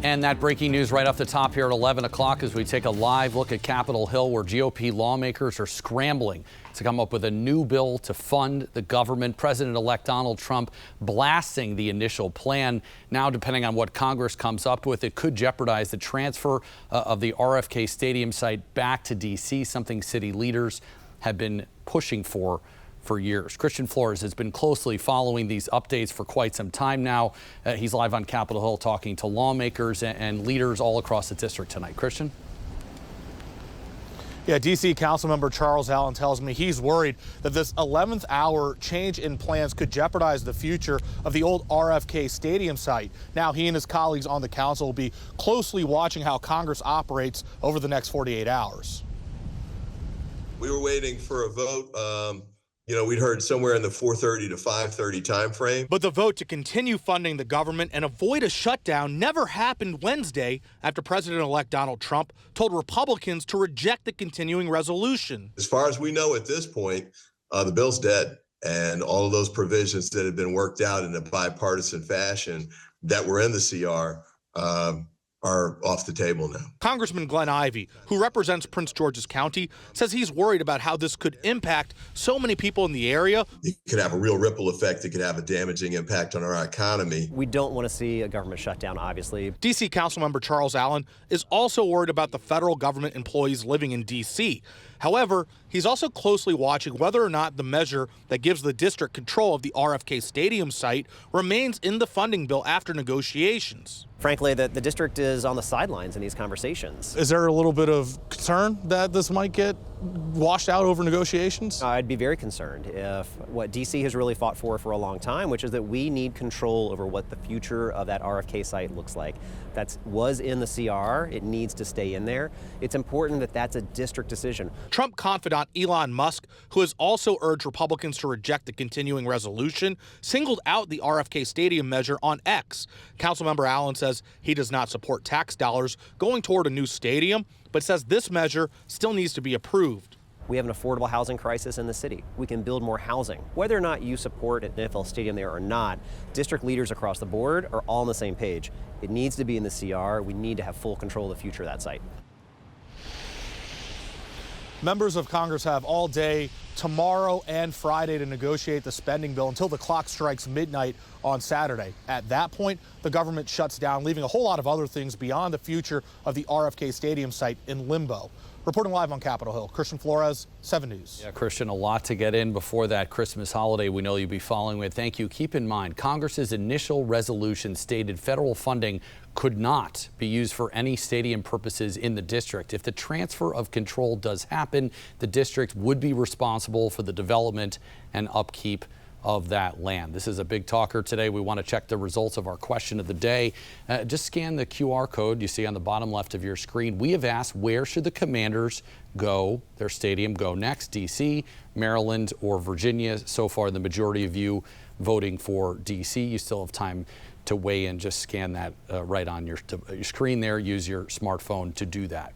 And that breaking news right off the top here at 11 o'clock as we take a live look at Capitol Hill, where GOP lawmakers are scrambling to come up with a new bill to fund the government. President-elect Donald Trump blasting the initial plan. Now, depending on what Congress comes up with, it could jeopardize the transfer of the RFK Stadium site back to D.C., something city leaders have been pushing for years. Christian Flores has been closely following these updates for quite some time now. He's live on Capitol Hill talking to lawmakers and leaders all across the district tonight. Christian? Yeah, D.C. Councilmember Charles Allen tells me he's worried that this 11th hour change in plans could jeopardize the future of the old RFK Stadium site. Now, he and his colleagues on the council will be closely watching how Congress operates over the next 48 hours. We were waiting for a vote. We'd heard somewhere in the 4:30 to 5:30 time frame. But the vote to continue funding the government and avoid a shutdown never happened Wednesday after President-elect Donald Trump told Republicans to reject the continuing resolution. As far as we know at this point, the bill's dead, and all of those provisions that had been worked out in a bipartisan fashion that were in the CR are off the table now. Congressman Glenn Ivey, who represents Prince George's County, says he's worried about how this could impact so many people in the area. It could have a real ripple effect. It could have a damaging impact on our economy. We don't want to see a government shutdown, obviously. D.C. Councilmember Charles Allen is also worried about the federal government employees living in D.C. However, he's also closely watching whether or not the measure that gives the district control of the RFK Stadium site remains in the funding bill after negotiations. Frankly, the district is on the sidelines in these conversations. Is there a little bit of concern that this might get washed out over negotiations? I'd be very concerned if what D.C. has really fought for a long time, which is that we need control over what the future of that RFK site looks like. That was in the CR. It needs to stay in there. It's important that that's a district decision. Trump confidant Elon Musk, who has also urged Republicans to reject the continuing resolution, singled out the RFK Stadium measure on X. Councilmember Allen says he does not support tax dollars going toward a new stadium, but says this measure still needs to be approved. We have an affordable housing crisis in the city. We can build more housing. Whether or not you support an NFL stadium there or not, district leaders across the board are all on the same page. It needs to be in the CR. We need to have full control of the future of that site. Members of Congress have all day tomorrow and Friday to negotiate the spending bill until the clock strikes midnight on Saturday. At that point, the government shuts down, leaving a whole lot of other things beyond the future of the RFK Stadium site in limbo. Reporting live on Capitol Hill, Christian Flores, 7 News. Yeah, Christian, a lot to get in before that Christmas holiday we know you'll be following with. Thank you. Keep in mind, Congress's initial resolution stated federal funding could not be used for any stadium purposes in the district. If the transfer of control does happen, the district would be responsible for the development and upkeep of that land. This is a big talker today. We want to check the results of our question of the day. Just scan the QR code you see on the bottom left of your screen. We have asked, where should the Commanders go, their stadium go next? D.C., Maryland, or Virginia? So far, the majority of you voting for D.C. You still have time to weigh in. Just scan that right on your screen there. Use your smartphone to do that.